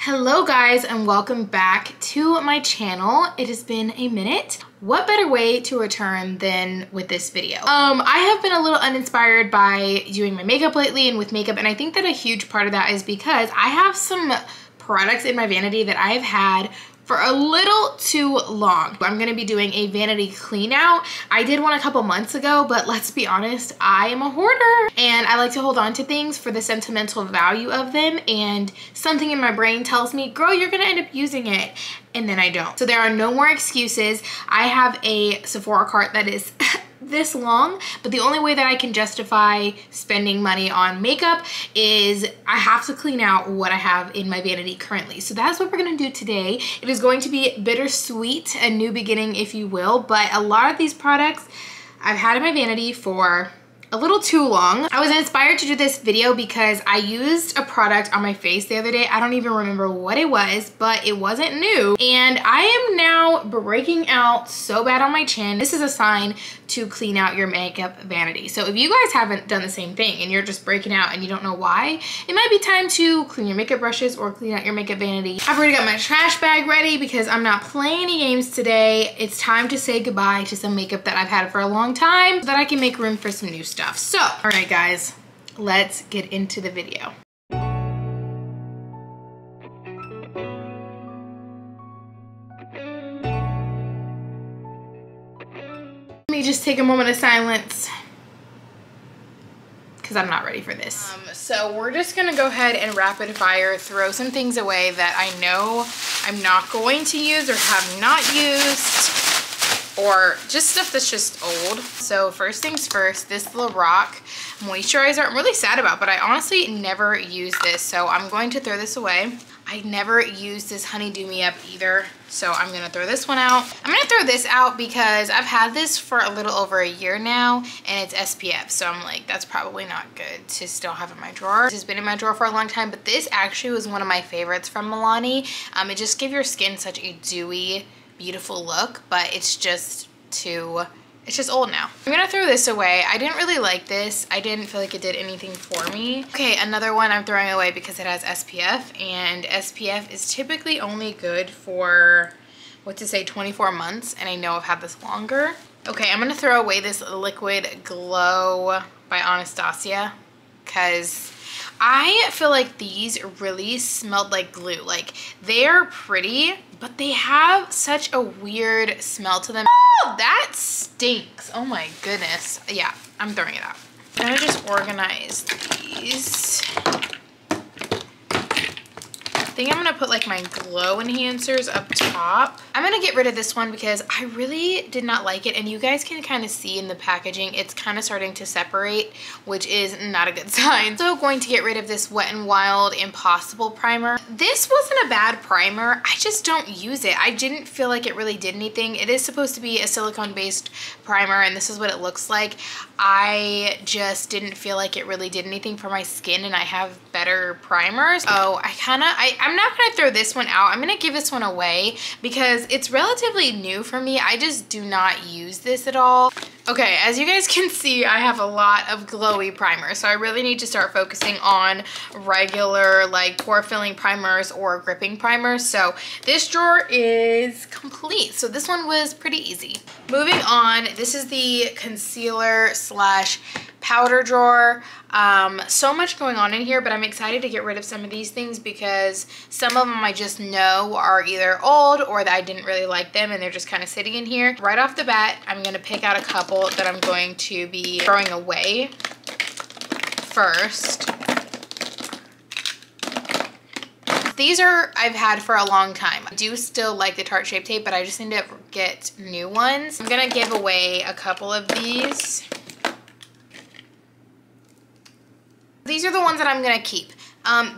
Hello guys, and welcome back to my channel. It has been a minute. What better way to return than with this video? I have been a little uninspired by doing my makeup lately and with makeup, and I think that a huge part of that is because I have some products in my vanity that I have had for a little too long. I'm gonna be doing a vanity clean out. I did one a couple months ago, but let's be honest, I am a hoarder and I like to hold on to things for the sentimental value of them, and something in my brain tells me, girl, you're gonna end up using it, and then I don't. So there are no more excuses. I have a Sephora cart that is this long, but the only way that I can justify spending money on makeup is I have to clean out what I have in my vanity currently. So that's what we're gonna do today. It is going to be bittersweet, a new beginning if you will, but a lot of these products I've had in my vanity for a little too long. I was inspired to do this video because I used a product on my face the other day. I don't even remember what it was, but it wasn't new. And I am now breaking out so bad on my chin. This is a sign to clean out your makeup vanity. So if you guys haven't done the same thing and you're just breaking out and you don't know why, it might be time to clean your makeup brushes or clean out your makeup vanity. I've already got my trash bag ready because I'm not playing any games today. It's time to say goodbye to some makeup that I've had for a long time so that I can make room for some new stuff. So, all right guys, let's get into the video. Let me just take a moment of silence because I'm not ready for this. So we're just gonna go ahead and rapid fire throw some things away that I know I'm not going to use or have not used, or just stuff that's just old. So first things first, this little rock moisturizer I'm really sad about, but I honestly never use this, so I'm going to throw this away. I never used this Honeydew Me Up either, so I'm gonna throw this one out. I'm gonna throw this out because I've had this for a little over a year now and it's SPF, so I'm like, that's probably not good to still have in my drawer. This has been in my drawer for a long time, but this actually was one of my favorites from Milani. It just gives your skin such a dewy, beautiful look, but it's just old now. I'm gonna throw this away. I didn't really like this. I didn't feel like it did anything for me. Okay, another one I'm throwing away because it has SPF, and SPF is typically only good for, 24 months, and I know I've had this longer. Okay, I'm gonna throw away this Liquid Glow by Anastasia because I feel like these really smelled like glue. Like, they're pretty, but they have such a weird smell to them. Oh, that stinks. Oh my goodness. Yeah, I'm throwing it out. I'm gonna just organize these. I think I'm gonna put like my glow enhancers up top. I'm gonna get rid of this one because I really did not like it, and you guys can kind of see in the packaging it's kind of starting to separate, which is not a good sign. So going to get rid of this Wet n Wild Impossible primer. This wasn't a bad primer, I just don't use it. I didn't feel like it really did anything. It is supposed to be a silicone based primer, and this is what it looks like. I just didn't feel like it really did anything for my skin, and I have better primers. Oh, I'm not gonna throw this one out. I'm gonna give this one away because it's relatively new for me. I just do not use this at all. Okay, as you guys can see, I have a lot of glowy primers, so I really need to start focusing on regular like pore filling primers or gripping primers. So this drawer is complete. So this one was pretty easy. Moving on, this is the concealer slash powder drawer. So much going on in here, but I'm excited to get rid of some of these things because some of them I just know are either old or that I didn't really like them and they're just kind of sitting in here. Right off the bat, I'm gonna pick out a couple that I'm going to be throwing away first. These I've had for a long time. I do still like the Tarte Shape Tape, but I just need to get new ones. I'm gonna give away a couple of these. These are the ones that I'm gonna keep.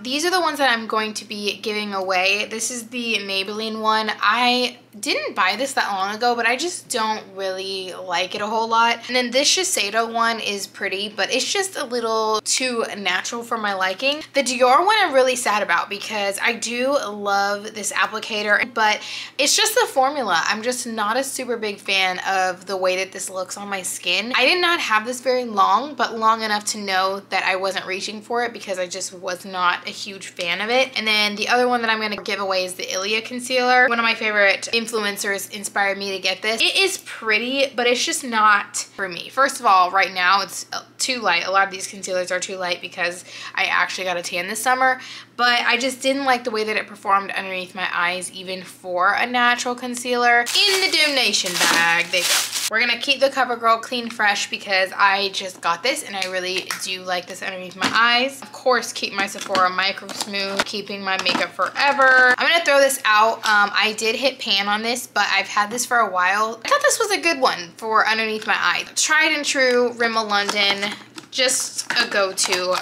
These are the ones that I'm going to be giving away. This is the Maybelline one. I didn't buy this that long ago, but I just don't really like it a whole lot. And then this Shiseido one is pretty, but it's just a little too natural for my liking. The Dior one I'm really sad about because I do love this applicator, but it's just the formula. I'm just not a super big fan of the way that this looks on my skin. I did not have this very long, but long enough to know that I wasn't reaching for it because I just was not not a huge fan of it. And then the other one that I'm going to give away is the Ilia concealer. One of my favorite influencers inspired me to get this. It is pretty, but it's just not for me. First of all, right now it's too light. A lot of these concealers are too light because I actually got a tan this summer, but I just didn't like the way that it performed underneath my eyes, even for a natural concealer. In the donation bag, they go. We're gonna keep the CoverGirl Clean Fresh because I just got this and I really do like this underneath my eyes. Of course, keep my Sephora Micro Smooth, keeping my makeup forever. I'm gonna throw this out. I did hit pan on this, but I've had this for a while. I thought this was a good one for underneath my eye. Tried and true Rimmel London. Just a go-to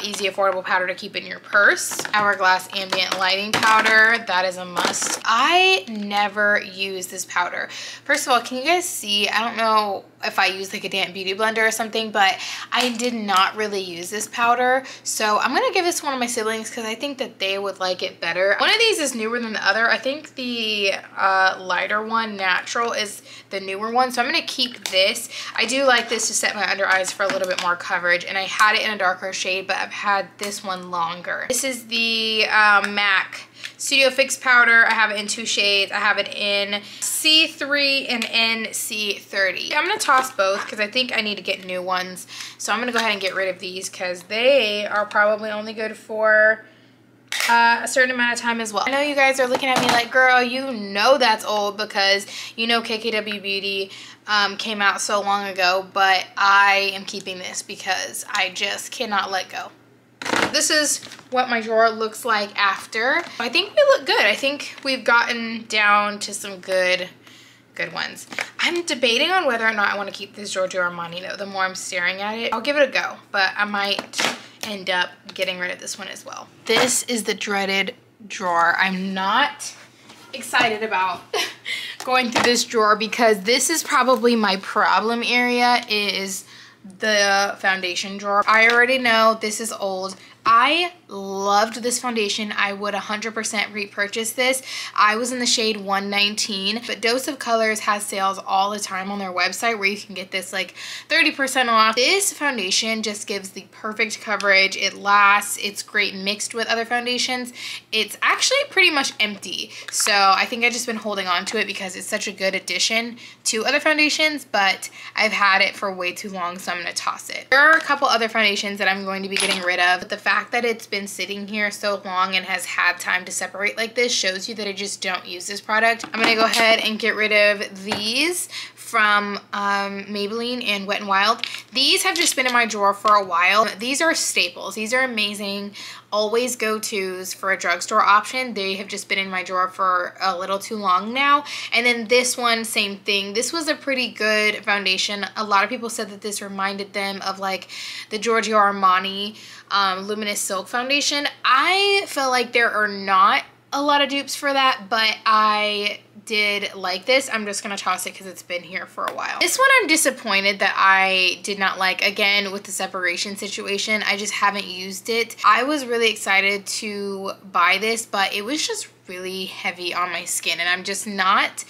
easy affordable powder to keep in your purse. Hourglass Ambient Lighting Powder, that is a must. I never use this powder. First of all, can you guys see? I don't know if I use like a damp beauty blender or something, but I did not really use this powder. So I'm gonna give this to one of my siblings because I think that they would like it better. One of these is newer than the other. I think the lighter one, Natural, is the newer one. So I'm gonna keep this. I do like this to set my under eyes for a little bit more coverage, and I had it in a darker shade, but I've had this one longer. This is the MAC Studio Fix powder. I have it in 2 shades. I have it in C3 and NC30. I'm gonna toss both because I think I need to get new ones. So I'm gonna go ahead and get rid of these because they are probably only good for a certain amount of time as well. I know you guys are looking at me like, girl, you know that's old because you know KKW Beauty came out so long ago, but I am keeping this because I just cannot let go. This is what my drawer looks like after. I think we look good. I think we've gotten down to some good ones. I'm debating on whether or not I want to keep this Giorgio Armani though. The more I'm staring at it, I'll give it a go, but I might end up getting rid of this one as well. This is the dreaded drawer. I'm not excited about going through this drawer because this is probably my problem area, is the foundation drawer. I already know this is old. I loved this foundation. I would 100% repurchase this. I was in the shade 119, but Dose of Colors has sales all the time on their website where you can get this like 30% off. This foundation just gives the perfect coverage. It lasts. It's great mixed with other foundations. It's actually pretty much empty. So I think I've just been holding on to it because it's such a good addition to other foundations, but I've had it for way too long, so I'm gonna toss it. There are a couple other foundations that I'm going to be getting rid of, but the fact that it's been sitting here so long and has had time to separate like this shows you that I just don't use this product. I'm gonna go ahead and get rid of these from Maybelline and Wet n Wild. These have just been in my drawer for a while. These are staples. These are amazing, always go-tos for a drugstore option. They have just been in my drawer for a little too long now. And then this one, same thing. This was a pretty good foundation. A lot of people said that this reminded them of like the Giorgio Armani Luminous Silk foundation. I feel like there are not a lot of dupes for that, but I did like this. I'm just gonna toss it because it's been here for a while. This one I'm disappointed that I did not like. Again, with the separation situation, I just haven't used it. I was really excited to buy this, but it was just really heavy on my skin, and I'm just not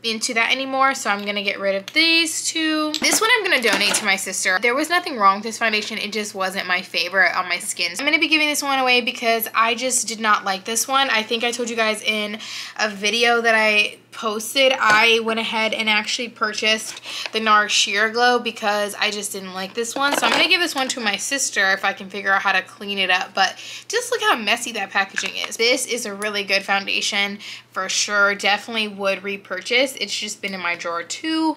into that anymore, so I'm gonna get rid of these two. This one I'm gonna donate to my sister. There was nothing wrong with this foundation, it just wasn't my favorite on my skin. So I'm gonna be giving this one away because I just did not like this one. I think I told you guys in a video that I posted, I went ahead and actually purchased the NARS Sheer Glow because I just didn't like this one. So I'm gonna give this one to my sister if I can figure out how to clean it up, but just look how messy that packaging is. This is a really good foundation for sure. Definitely would repurchase. It's just been in my drawer too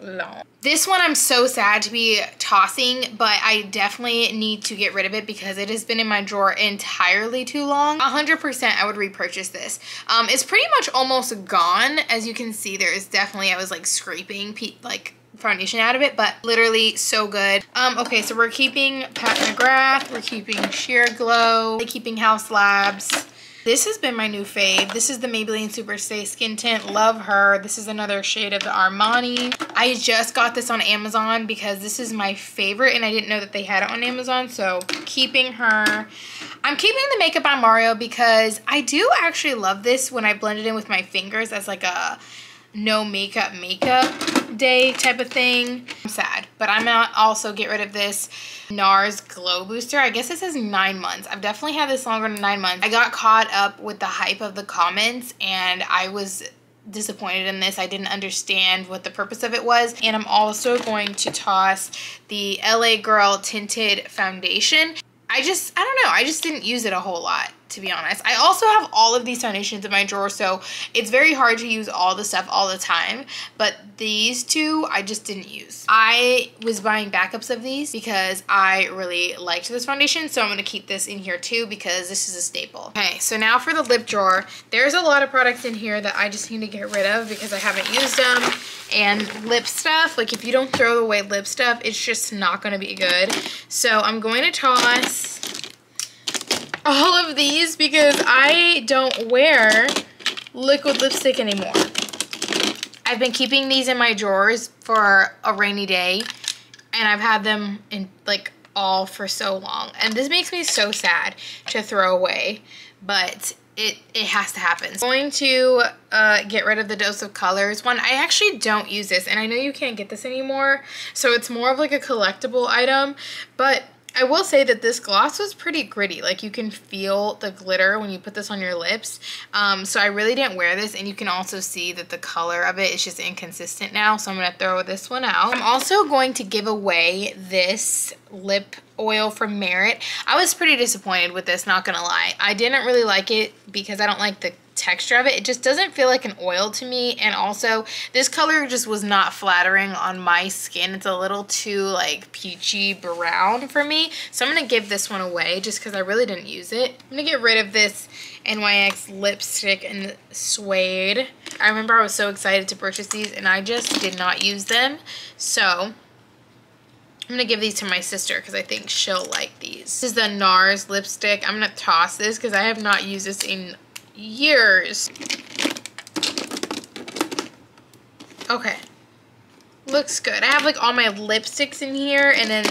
long. This one I'm so sad to be tossing, but I definitely need to get rid of it because it has been in my drawer entirely too long. 100% I would repurchase this. It's pretty much almost gone. As you can see, there is definitely, I was like scraping like foundation out of it, but literally so good. Okay, so we're keeping Pat McGrath, we're keeping Sheer Glow, we're keeping House Labs. This has been my new fave. This is the Maybelline Super Stay Skin Tint. Love her. This is another shade of the Armani. I just got this on Amazon because this is my favorite and I didn't know that they had it on Amazon, so keeping her. I'm keeping the Makeup by Mario because I do actually love this when I blend it in with my fingers as like a no makeup day type of thing. I'm sad, but I'm gonna also get rid of this NARS Glow Booster. I guess it says 9 months. I've definitely had this longer than 9 months. I got caught up with the hype of the comments and I was disappointed in this. I didn't understand what the purpose of it was. And I'm also going to toss the LA Girl Tinted Foundation. I don't know, I just didn't use it a whole lot, to be honest. I also have all of these foundations in my drawer, so it's very hard to use all the stuff all the time, but these two I just didn't use. I was buying backups of these because I really liked this foundation, so I'm going to keep this in here too because this is a staple. Okay, so now for the lip drawer. There's a lot of products in here that I just need to get rid of because I haven't used them. And lip stuff, like if you don't throw away lip stuff, it's just not going to be good. So I'm going to toss all of these because I don't wear liquid lipstick anymore. I've been keeping these in my drawers for a rainy day and I've had them in like all for so long. And this makes me so sad to throw away, but it has to happen. I'm going to get rid of the Dose of Colors one. I actually don't use this, and I know you can't get this anymore, so it's more of like a collectible item, but I will say that this gloss was pretty gritty. Like you can feel the glitter when you put this on your lips. So I really didn't wear this, and you can also see that the color of it is just inconsistent now. So I'm going to throw this one out. I'm also going to give away this lip oil from Merit. I was pretty disappointed with this, not gonna lie. I didn't really like it because I don't like the texture of it. It just doesn't feel like an oil to me, and also this color just was not flattering on my skin. It's a little too like peachy brown for me, so I'm gonna give this one away just because I really didn't use it. I'm gonna get rid of this NYX lipstick in suede. I remember I was so excited to purchase these and I just did not use them, so I'm gonna give these to my sister because I think she'll like these. This is the NARS lipstick. I'm gonna toss this because I have not used this in years. Okay, looks good. I have like all my lipsticks in here, and then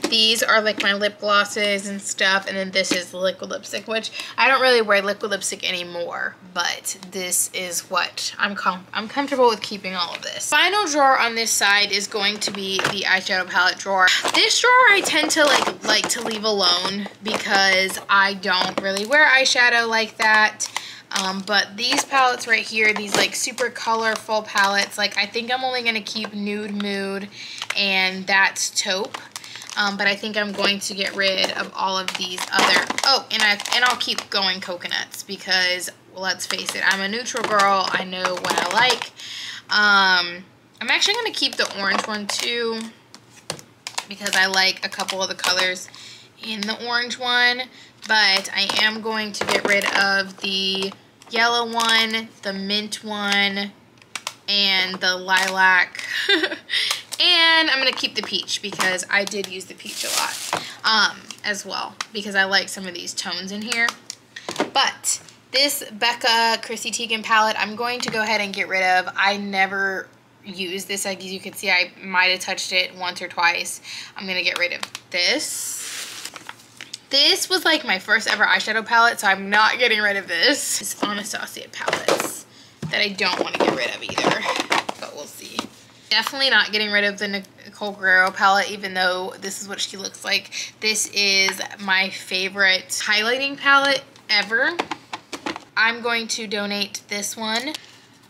these are like my lip glosses and stuff, and then this is the liquid lipstick, which I don't really wear liquid lipstick anymore, but this is what I'm comfortable with keeping all of this. Final drawer on this side is going to be the eyeshadow palette drawer. This drawer I tend to like to leave alone because I don't really wear eyeshadow like that. But these palettes right here, these like super colorful palettes, like I think I'm only gonna keep Nude Mood and That's Taupe. But I think I'm going to get rid of all of these other, and I'll keep going coconuts because, well, let's face it, I'm a neutral girl. I know what I like. I'm actually going to keep the orange one too because I like a couple of the colors in the orange one, but I am going to get rid of the yellow one, the mint one, and the lilac. And I'm going to keep the peach because I did use the peach a lot as well because I like some of these tones in here. But this Becca Chrissy Teigen palette, I'm going to go ahead and get rid of. I never used this. Like, as you can see, I might have touched it once or twice. I'm going to get rid of this. This was like my first ever eyeshadow palette, so I'm not getting rid of this. It's Anastasia palettes that I don't want to get rid of either, but we'll see. Definitely not getting rid of the Nicole Guerrero palette, even though this is what she looks like. This is my favorite highlighting palette ever. I'm going to donate this one.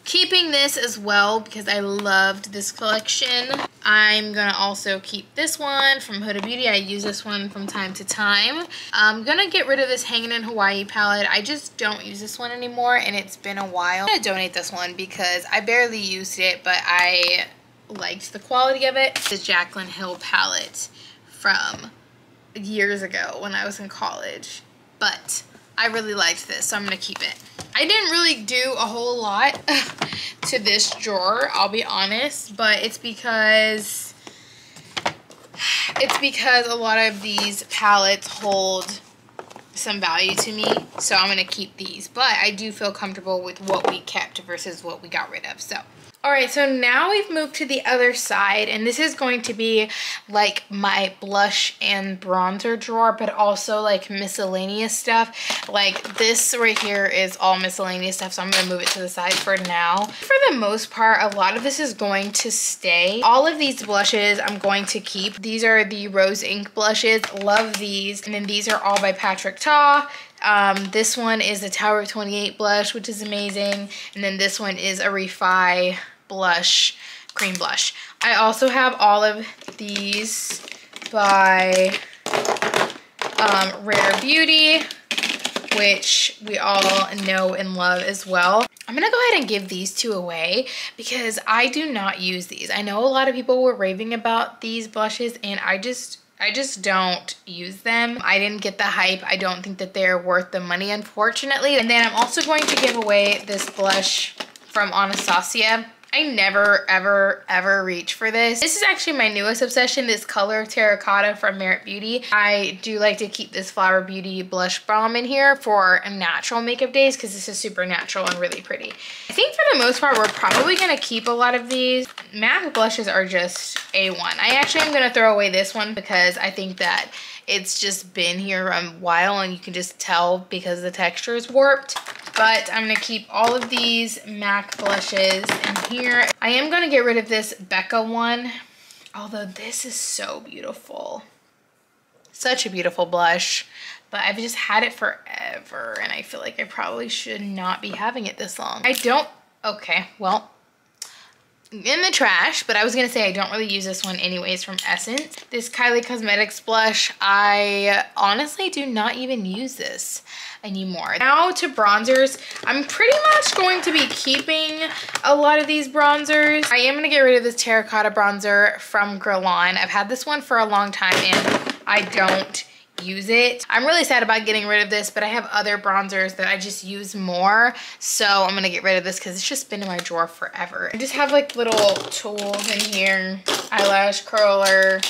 Keeping this as well because I loved this collection. I'm going to also keep this one from Hola Beauty. I use this one from time to time. I'm going to get rid of this Hanging in Hawaii palette. I just don't use this one anymore and it's been a while. I'm going to donate this one because I barely used it, but I liked the quality of it. The Jaclyn Hill palette from years ago when I was in college, but I really liked this, so I'm gonna keep it. I didn't really do a whole lot to this drawer, I'll be honest, but it's because a lot of these palettes hold some value to me, so I'm gonna keep these. But I do feel comfortable with what we kept versus what we got rid of. So All right, so now we've moved to the other side, and this is going to be like my blush and bronzer drawer, but also like miscellaneous stuff. Like this right here is all miscellaneous stuff, so I'm gonna move it to the side for now. For the most part, a lot of this is going to stay. All of these blushes I'm going to keep. These are the Rose Ink blushes, love these. And then these are all by Patrick Ta. This one is the Tower of 28 blush, which is amazing. And then this one is a Refi blush, cream blush. I also have all of these by Rare Beauty, which we all know and love as well. I'm gonna go ahead and give these two away because I do not use these. I know a lot of people were raving about these blushes and I just don't use them. I didn't get the hype. I don't think that they're worth the money, unfortunately. And then I'm also going to give away this blush from Anastasia. I never, ever reach for this. This is actually my newest obsession, this color Terracotta from Merit Beauty. I do like to keep this Flower Beauty blush balm in here for natural makeup days because this is super natural and really pretty. I think for the most part, we're probably gonna keep a lot of these. MAC blushes are just A1. I actually am gonna throw away this one because I think that it's just been here a while and you can just tell because the texture is warped. But I'm gonna keep all of these MAC blushes in here. I am gonna get rid of this Becca one, although this is so beautiful. Such a beautiful blush, but I've just had it forever and I feel like I probably should not be having it this long. Okay, well, in the trash, but I was gonna say I don't really use this one anyways from Essence. This Kylie Cosmetics blush, I honestly do not even use this anymore. Now to bronzers. I'm pretty much going to be keeping a lot of these bronzers. I am gonna get rid of this Terracotta bronzer from Guerlain. I've had this one for a long time and I don't use it. I'm really sad about getting rid of this, but I have other bronzers that I just use more. So I'm gonna get rid of this because it's just been in my drawer forever. I just have like little tools in here. Eyelash curler,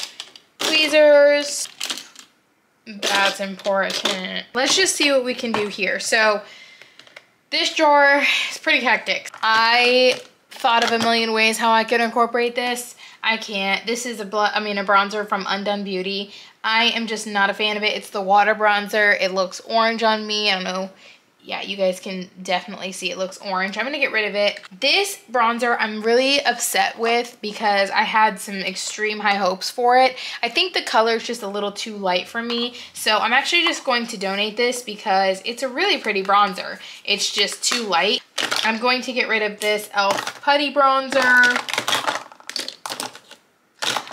tweezers. That's important. Let's just see what we can do here. So this drawer is pretty hectic. I thought of a million ways how I could incorporate this. I can't. This is a bronzer from Undone Beauty. I am just not a fan of it. It's the water bronzer. It looks orange on me. I don't know. Yeah, you guys can definitely see it looks orange. I'm gonna get rid of it. This bronzer I'm really upset with because I had some extreme high hopes for it. I think the color is just a little too light for me. So I'm actually just going to donate this because it's a really pretty bronzer. It's just too light. I'm going to get rid of this e.l.f. Putty bronzer.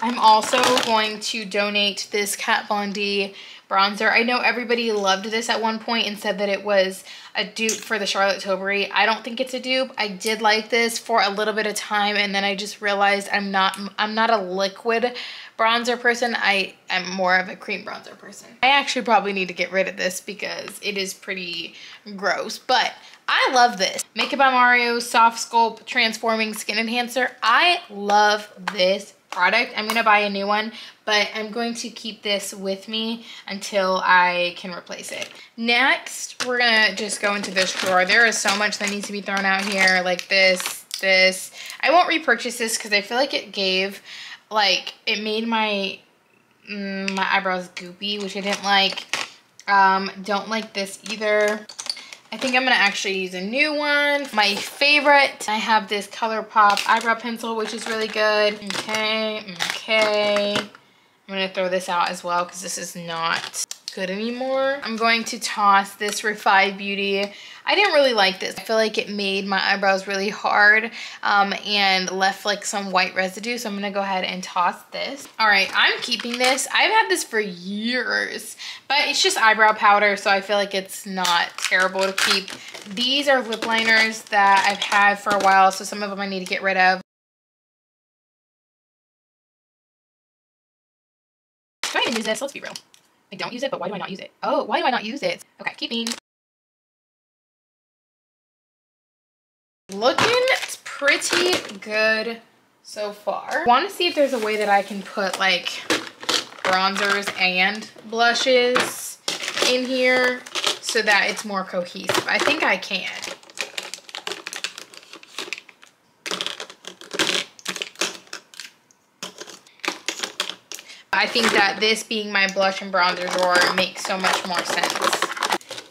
I'm also going to donate this Kat Von D bronzer. I know everybody loved this at one point and said that it was a dupe for the Charlotte Tilbury. I don't think it's a dupe. I did like this for a little bit of time and then I just realized I'm not a liquid bronzer person. I'm more of a cream bronzer person. I actually probably need to get rid of this because it is pretty gross, but I love this. Makeup by Mario Soft Sculpt Transforming Skin Enhancer. I love this product. I'm gonna buy a new one, but I'm going to keep this with me until I can replace it. Next, we're gonna just go into this drawer. There is so much that needs to be thrown out here, like this. I won't repurchase this because I feel like it gave, like, it made my eyebrows goopy, which I didn't like. Don't like this either. I think I'm gonna actually use a new one. My favorite, I have this ColourPop eyebrow pencil, which is really good. Okay. I'm gonna throw this out as well because this is not good anymore. I'm going to toss this Refi Beauty. I didn't really like this. I feel like it made my eyebrows really hard and left like some white residue. So I'm gonna go ahead and toss this. All right, I'm keeping this. I've had this for years, but it's just eyebrow powder. So I feel like it's not terrible to keep. These are lip liners that I've had for a while. So some of them I need to get rid of. Do I even use this? Let's be real. I don't use it, but why do I not use it? Oh, why do I not use it? Okay, keeping. Looking pretty good so far. I want to see if there's a way that I can put like bronzers and blushes in here so that it's more cohesive. I think I can. I think that this being my blush and bronzer drawer makes so much more sense.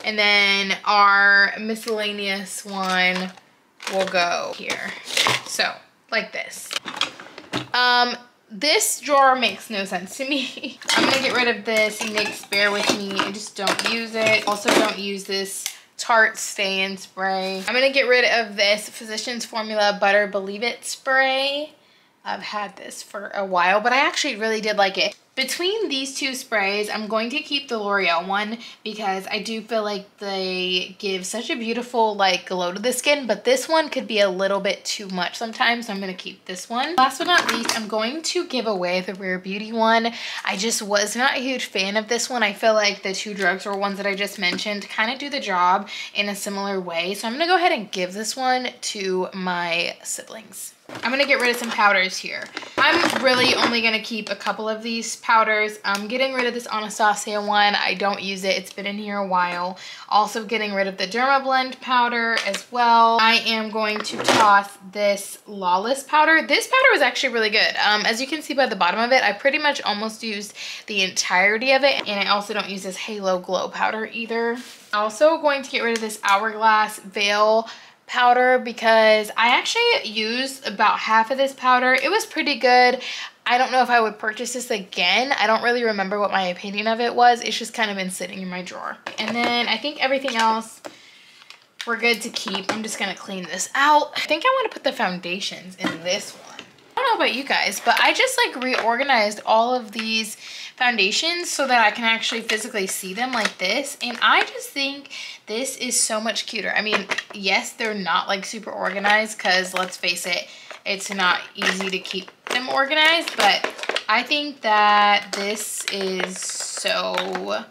And then our miscellaneous one will go here. So, like this. This drawer makes no sense to me. I'm gonna get rid of this. Yikes, bear with me. I just don't use it. Also don't use this Tarte Stay-In Spray. I'm gonna get rid of this Physicians Formula Butter Believe It spray. I've had this for a while, but I actually really did like it. Between these two sprays, I'm going to keep the L'Oreal one because I do feel like they give such a beautiful like glow to the skin, but this one could be a little bit too much sometimes, so I'm going to keep this one. Last but not least, I'm going to give away the Rare Beauty one. I just was not a huge fan of this one. I feel like the two drugstore ones that I just mentioned kind of do the job in a similar way, so I'm going to go ahead and give this one to my siblings. I'm gonna get rid of some powders here. I'm really only gonna keep a couple of these powders. I'm getting rid of this Anastasia one. I don't use it. It's been in here a while. Also getting rid of the Derma Blend powder as well. I am going to toss this Lawless powder. This powder is actually really good. As you can see by the bottom of it, I pretty much almost used the entirety of it. And I also don't use this Halo Glow powder either. Also going to get rid of this Hourglass Veil powder because I actually used about half of this powder. It was pretty good. I don't know if I would purchase this again. I don't really remember what my opinion of it was. It's just kind of been sitting in my drawer. And then I think everything else we're good to keep. I'm just gonna clean this out. I think I want to put the foundations in this one. I don't know about you guys, but I just like reorganized all of these foundations so that I can actually physically see them like this. And I just think this is so much cuter. I mean, yes, they're not like super organized because let's face it, it's not easy to keep them organized, but I think that this is so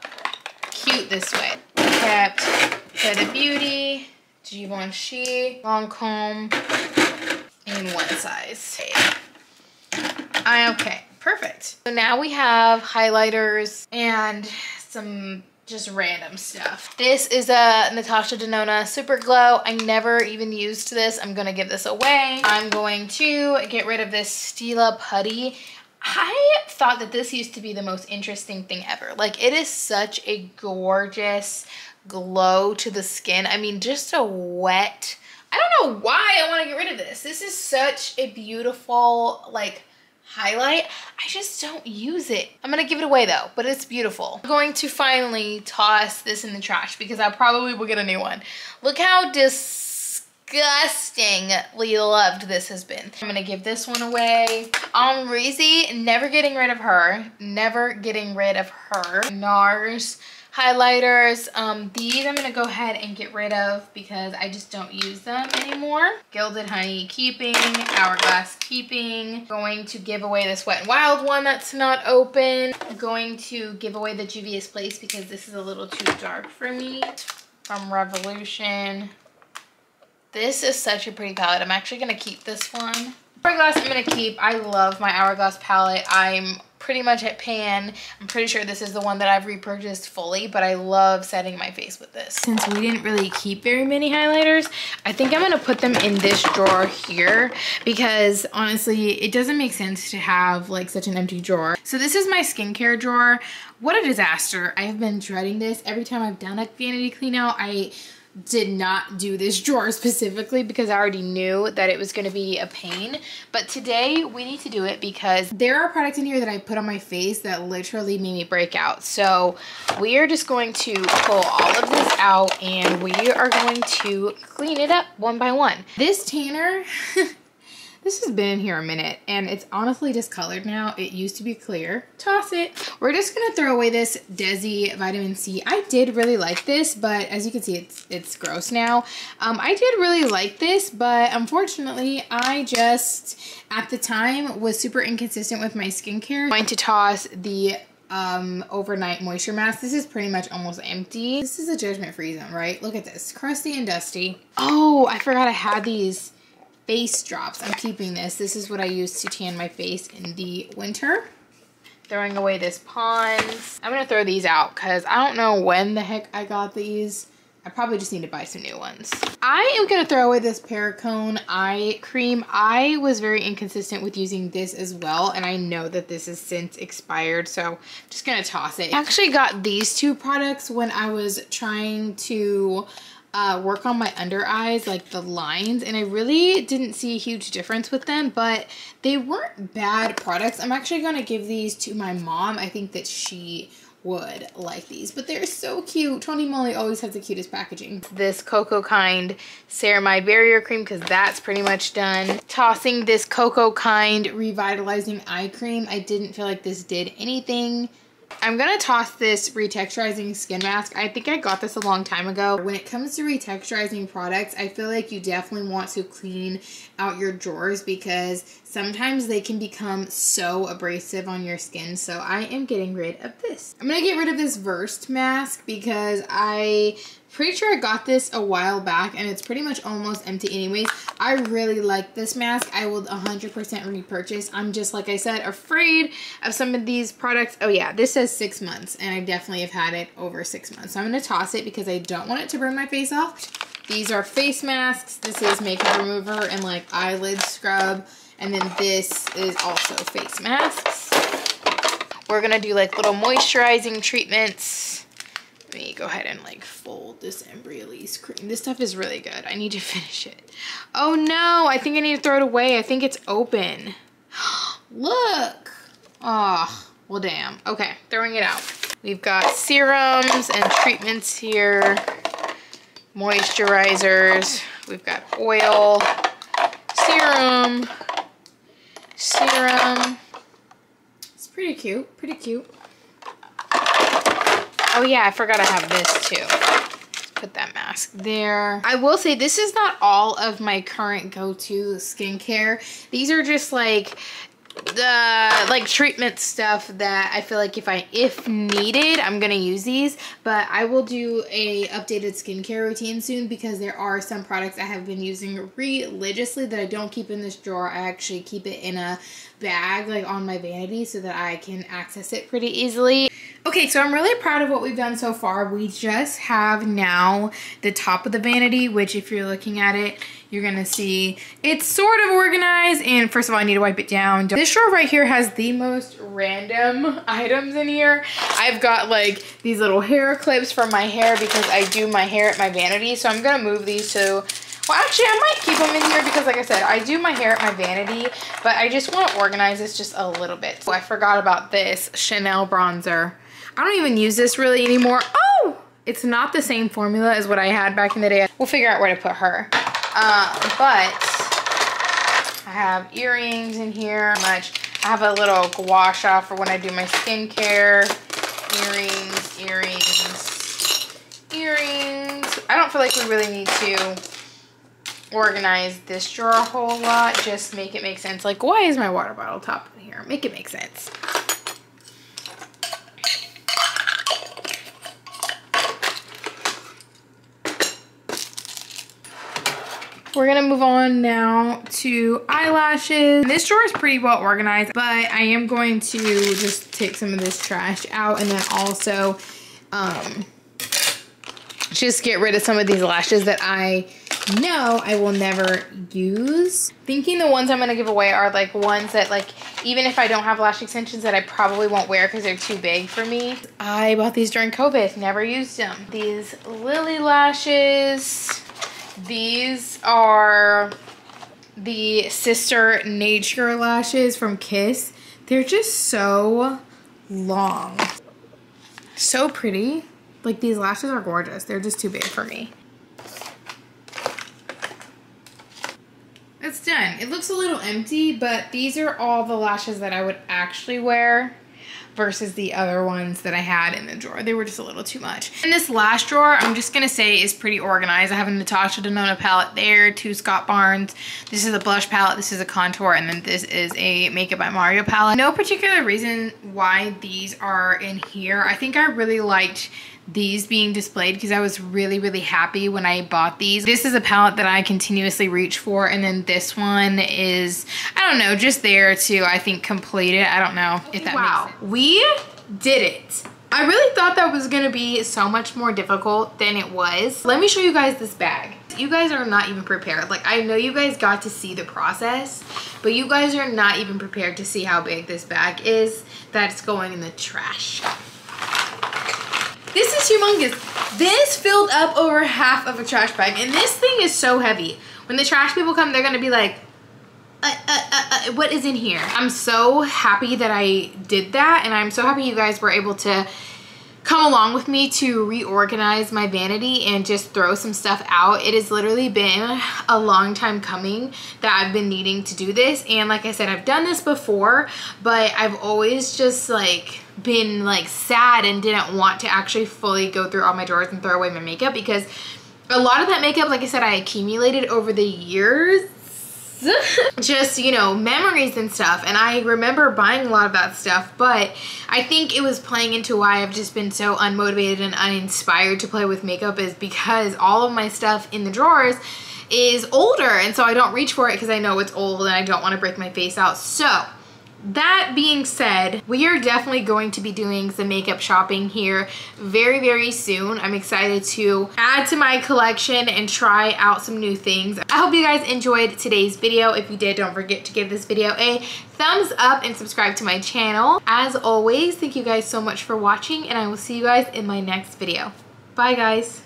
cute this way. I kept Huda Beauty, Givenchy, Lancome, in one size. Okay, perfect. So now we have highlighters and some just random stuff. This is a Natasha Denona Super Glow. I never even used this. I'm gonna give this away. I'm going to get rid of this Stila Putty. I thought that this used to be the most interesting thing ever. Like, it is such a gorgeous glow to the skin. I mean, just a wet, I don't know why I want to get rid of this. This is such a beautiful, like, highlight. I just don't use it. I'm gonna give it away though, but it's beautiful. I'm going to finally toss this in the trash because I probably will get a new one. Look how disgustingly loved this has been. I'm gonna give this one away. Reezy, never getting rid of her. Never getting rid of her. NARS highlighters. These I'm gonna go ahead and get rid of because I just don't use them anymore. Gilded Honey keeping, Hourglass keeping. Going to give away this Wet n Wild one that's not open. Going to give away the Juvia's Place because this is a little too dark for me. From Revolution. This is such a pretty palette. I'm actually gonna keep this one. Hourglass I'm gonna keep. I love my Hourglass palette. I'm pretty much at pan. I'm pretty sure this is the one that I've repurchased fully, but I love setting my face with this. Since we didn't really keep very many highlighters, I think I'm gonna put them in this drawer here because honestly, it doesn't make sense to have like such an empty drawer. So this is my skincare drawer. What a disaster. I have been dreading this. Every time I've done a Vanity Cleanout, I did not do this drawer specifically because I already knew that it was going to be a pain. But today we need to do it because there are products in here that I put on my face that literally made me break out. So we are just going to pull all of this out and we are going to clean it up one by one. This tanner, this has been in here a minute and it's honestly discolored now. It used to be clear. Toss it. We're just gonna throw away this Desi Vitamin C. I did really like this, but as you can see, it's gross now. I did really like this, but unfortunately, I just, at the time, was super inconsistent with my skincare. I'm going to toss the overnight moisture mask. This is pretty much almost empty. This is a judgment-free zone, right? Look at this, crusty and dusty. Oh, I forgot I had these face drops. I'm keeping this. This is what I use to tan my face in the winter. Throwing away this Pond's. I'm gonna throw these out because I don't know when the heck I got these. I probably just need to buy some new ones. I am gonna throw away this Perricone eye cream. I was very inconsistent with using this as well, and I know that this has since expired, so I'm just gonna toss it. I actually got these two products when I was trying to work on my under eyes, like the lines, and I really didn't see a huge difference with them, but they weren't bad products. I'm actually gonna give these to my mom. I think that she would like these, but they're so cute. Tony Moly always has the cutest packaging. This Cocoa Kind Ceramide Barrier Cream, because that's pretty much done. Tossing this Cocoa Kind Revitalizing Eye Cream. I didn't feel like this did anything. I'm gonna toss this retexturizing skin mask. I think I got this a long time ago. When it comes to retexturizing products, I feel like you definitely want to clean out your drawers because sometimes they can become so abrasive on your skin. So I am getting rid of this. I'm gonna get rid of this Versed mask because I pretty sure I got this a while back and it's pretty much almost empty anyways. I really like this mask. I will 100% repurchase. I'm just, like I said, afraid of some of these products. Oh yeah, this says 6 months and I definitely have had it over 6 months. So I'm gonna toss it because I don't want it to burn my face off. These are face masks. This is makeup remover and like eyelid scrub. And then this is also face masks. We're gonna do like little moisturizing treatments. Let me go ahead and like fold this Embryolisse cream. This stuff is really good. I need to finish it. Oh no, I think I need to throw it away. I think it's open. Look. Oh, well damn. Okay, throwing it out. We've got serums and treatments here. Moisturizers. We've got oil, serum. It's pretty cute, pretty cute. Oh yeah, I forgot I have this too. Let's put that mask there. I will say this is not all of my current go-to skincare. These are just like the treatment stuff that I feel like if needed, I'm gonna use these. But I will do a updated skincare routine soon because there are some products I have been using religiously that I don't keep in this drawer. I actually keep it in a bag like on my vanity so that I can access it pretty easily. Okay, so I'm really proud of what we've done so far. We just have now the top of the vanity, which if you're looking at it, you're gonna see it's sort of organized. And first of all, I need to wipe it down. This drawer right here has the most random items in here. I've got like these little hair clips for my hair because I do my hair at my vanity. So I'm gonna move these to, well, actually, I might keep them in here because, like I said, I do my hair at my vanity, but I just want to organize this just a little bit. So I forgot about this Chanel bronzer. I don't even use this really anymore. Oh, it's not the same formula as what I had back in the day. We'll figure out where to put her. But I have earrings in here. I have a little gua sha for when I do my skincare. Earrings. I don't feel like we really need to organize this drawer a whole lot. Just make it make sense. Like, why is my water bottle top in here? Make it make sense. We're gonna move on now to eyelashes. This drawer is pretty well organized, but I am going to just take some of this trash out and then also just get rid of some of these lashes that I know I will never use. Thinking the ones I'm gonna give away are like ones that, like, even if I don't have lash extensions, that I probably won't wear because they're too big for me. I bought these during COVID, never used them. These Lily lashes. These are the Sister Nature lashes from Kiss. They're just so long. So pretty. Like, these lashes are gorgeous. They're just too big for me. It's done. It looks a little empty, but these are all the lashes that I would actually wear versus the other ones that I had in the drawer. They were just a little too much. And this last drawer, I'm just gonna say, is pretty organized. I have a Natasha Denona palette there, 2 Scott Barnes. This is a blush palette, this is a contour, and then this is a Makeup by Mario palette. No particular reason why these are in here. I think I really liked these being displayed because I was really, really happy when I bought these. This is a palette that I continuously reach for, and then this one is, I don't know, just there to, I think, complete it. I don't know if that makes sense. We did it. I really thought that was gonna be so much more difficult than it was. Let me show you guys this bag. You guys are not even prepared. Like, I know you guys got to see the process, but you guys are not even prepared to see how big this bag is that's going in the trash. This is humongous. This filled up over half of a trash bag, and this thing is so heavy. When the trash people come, they're gonna be like, what is in here? I'm so happy that I did that, and I'm so happy you guys were able to come along with me to reorganize my vanity and just throw some stuff out. It has literally been a long time coming that I've been needing to do this, and like I said, I've done this before, but I've always just like been like sad and didn't want to actually fully go through all my drawers and throw away my makeup, because a lot of that makeup, like I said, I accumulated over the years. Just, you know, memories and stuff, and I remember buying a lot of that stuff, but I think it was playing into why I've just been so unmotivated and uninspired to play with makeup, is because all of my stuff in the drawers is older, and so I don't reach for it because I know it's old and I don't want to break my face out. So that being said, we are definitely going to be doing some makeup shopping here very, very soon. I'm excited to add to my collection and try out some new things. I hope you guys enjoyed today's video. If you did, don't forget to give this video a thumbs up and subscribe to my channel. As always, thank you guys so much for watching, and I will see you guys in my next video. Bye, guys.